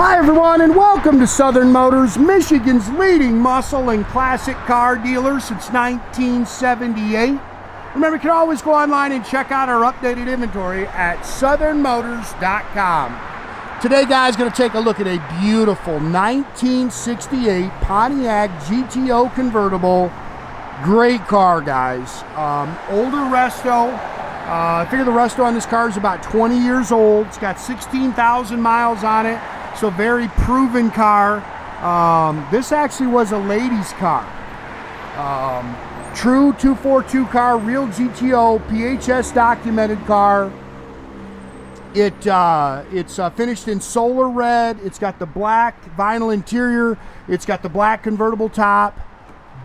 Hi everyone, and welcome to Southern Motors, Michigan's leading muscle and classic car dealer since 1978. Remember, you can always go online and check out our updated inventory at southernmotors.com. Today, guys, going to take a look at a beautiful 1968 Pontiac GTO Convertible. Great car, guys. Older resto. I figure the resto on this car is about 20 years old. It's got 16,000 miles on it. So very proven car. This actually was a lady's car. True 242 car, real GTO, PHS documented car. It's finished in solar red. It's got the black vinyl interior. It's got the black convertible top.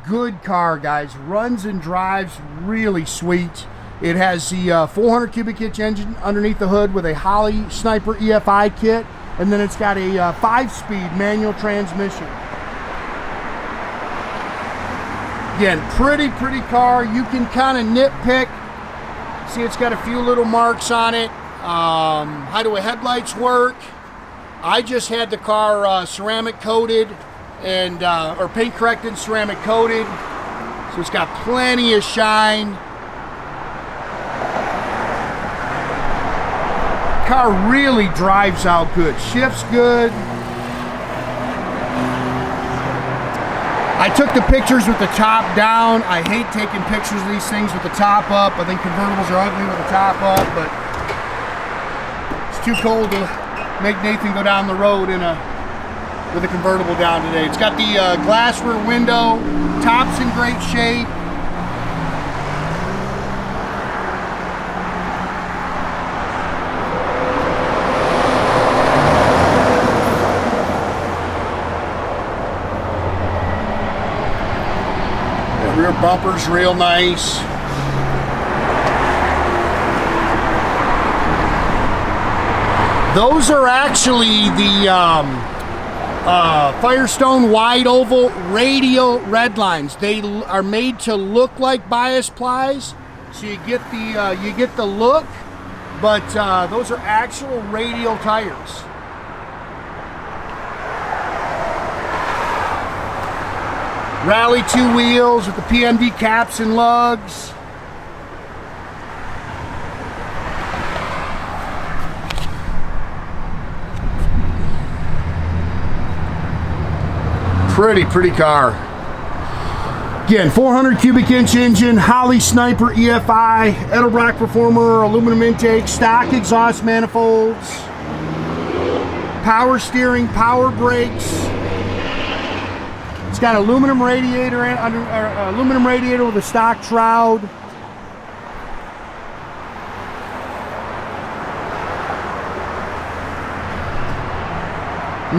Good car, guys. Runs and drives really sweet. It has the 400 cubic inch engine underneath the hood with a Holley Sniper EFI kit. And then it's got a 5-speed manual transmission. Again, pretty car. You can kind of nitpick. See, it's got a few little marks on it. How do headlights work? I just had the car ceramic coated and or paint corrected, ceramic coated. So it's got plenty of shine. Car really drives out good, shifts good. I took the pictures with the top down. I hate taking pictures of these things with the top up. I think convertibles are ugly with the top up, but it's too cold to make Nathan go down the road with a convertible down today. It's got the glass rear window, top's in great shape. Rear bumper's real nice. Those are actually the Firestone wide oval radial red lines. They are made to look like bias plies, so you get the look, but those are actual radial tires. Rally 2 wheels with the PMD caps and lugs. Pretty car. Again, 400 cubic inch engine, Holley Sniper EFI, Edelbrock Performer, aluminum intake, stock exhaust manifolds, power steering, power brakes. It's got aluminum radiator with a stock shroud.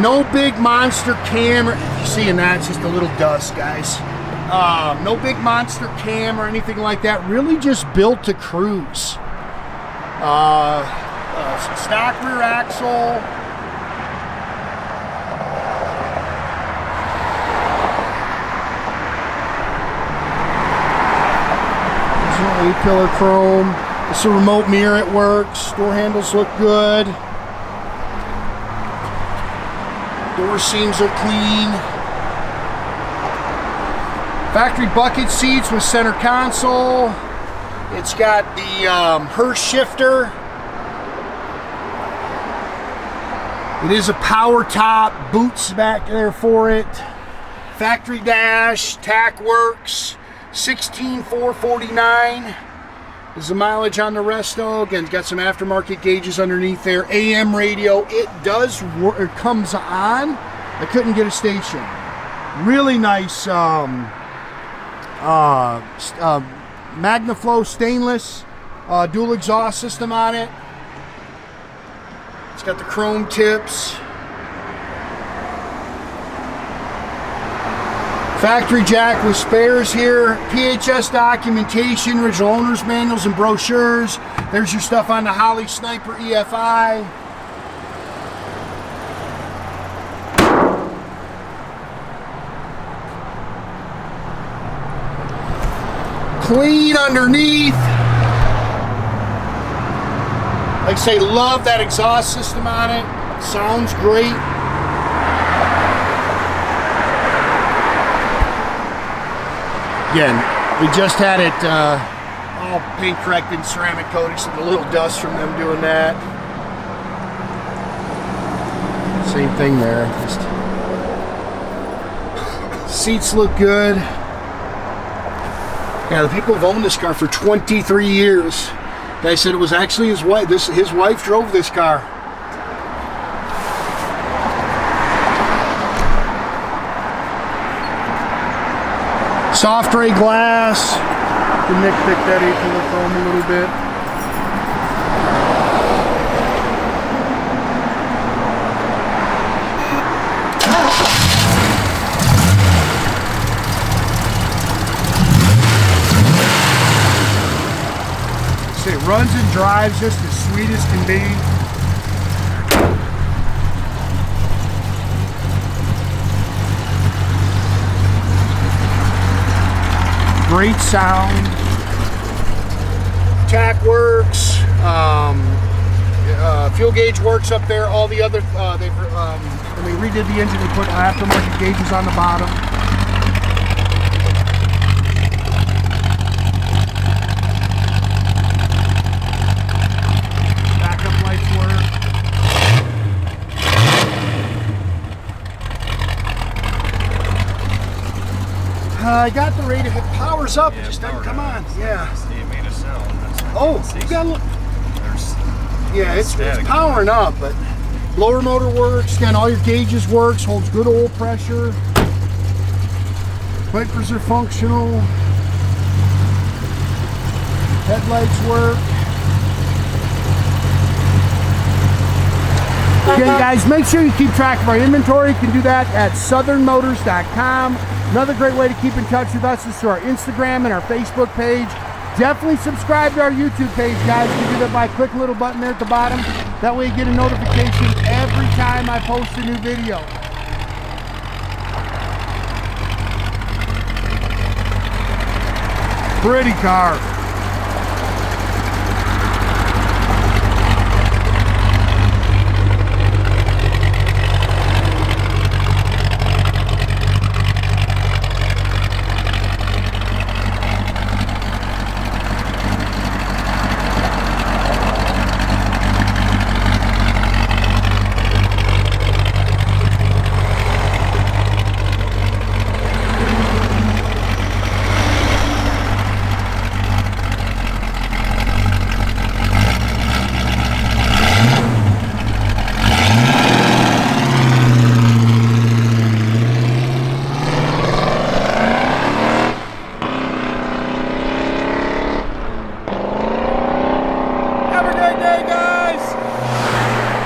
No big monster camera. If you're seeing that, it's just a little dust, guys. No big monster cam or anything like that. Really just built to cruise. Stock rear axle. A-pillar chrome. It's a remote mirror, it works. Door handles look good. Door seams are clean. Factory bucket seats with center console. It's got the Hurst shifter. It is a power top, boots back there for it. Factory dash, tach works. 16,449 is the mileage on the resto. Again, it's got some aftermarket gauges underneath there. AM radio, it does work. It comes on. I couldn't get a station. Really nice Magnaflow stainless dual exhaust system on it. It's got the chrome tips. Factory jack with spares here, PHS documentation, original owner's manuals and brochures. There's your stuff on the Holley Sniper EFI. Clean underneath. Like I say, love that exhaust system on it. Sounds great. Again, we just had it all paint corrected, ceramic coating, so a little dust from them doing that. Same thing there. Just seats look good. Yeah, the people have owned this car for 23 years. Guy said it was actually his wife. His wife drove this car. Soft gray glass. The Nick picked that into the chrome a little bit. It runs and drives just as sweet as can be. Great sound. Tach works. Fuel gauge works up there. All the other when they redid the engine, they put aftermarket gauges on the bottom. I got the radiator. It powers up. Yeah, it just doesn't come on. Yeah. It made a sound. Oh, you got a look. Yeah, it's powering up, but blower motor works. Again, all your gauges works. Holds good oil pressure. Wipers are functional. Headlights work. Again, guys, make sure you keep track of our inventory. You can do that at southernmotors.com. Another great way to keep in touch with us is through our Instagram and our Facebook page. Definitely subscribe to our YouTube page, guys. You can do that by click a little button there at the bottom. That way you get a notification every time I post a new video. Pretty car.